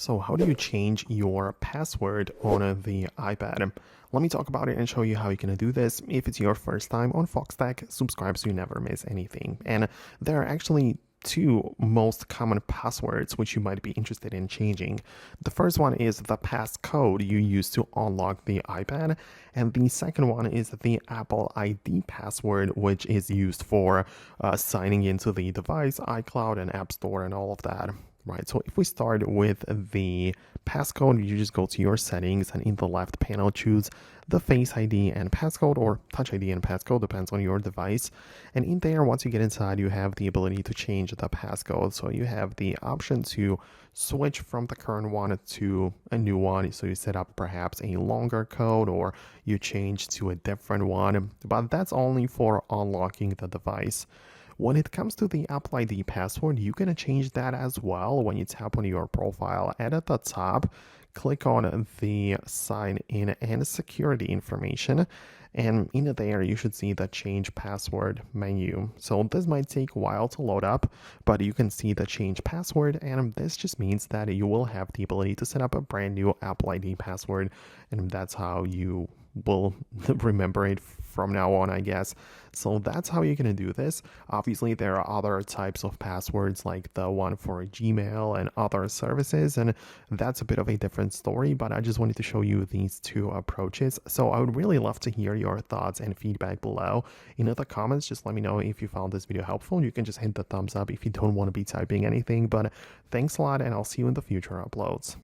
So how do you change your password on the iPad? Let me talk about it and show you how you can do this. If it's your first time on Foxtecc, subscribe so you never miss anything. And there are actually two most common passwords which you might be interested in changing. The first one is the passcode you use to unlock the iPad, and the second one is the Apple ID password, which is used for signing into the device, iCloud, and App Store, and all of that. Right, so if we start with the passcode, you just go to your settings and in the left panel choose the Face ID and passcode, or Touch ID and passcode, depends on your device. And in there, once you get inside, you have the ability to change the passcode. So you have the option to switch from the current one to a new one. So you set up perhaps a longer code or you change to a different one, but that's only for unlocking the device. When it comes to the Apple ID password, you can change that as well. When you tap on your profile and at the top, click on the sign in and security information. And in there, you should see the change password menu. So this might take a while to load up, but you can see the change password. And this just means that you will have the ability to set up a brand new Apple ID password. And that's how you will remember it from now on, I guess. So that's how you're going to do this. Obviously, there are other types of passwords like the one for Gmail and other services, and that's a bit of a different story, but I just wanted to show you these two approaches. So I would really love to hear your thoughts and feedback below. In the comments, just let me know if you found this video helpful. You can just hit the thumbs up if you don't want to be typing anything, but thanks a lot, and I'll see you in the future uploads.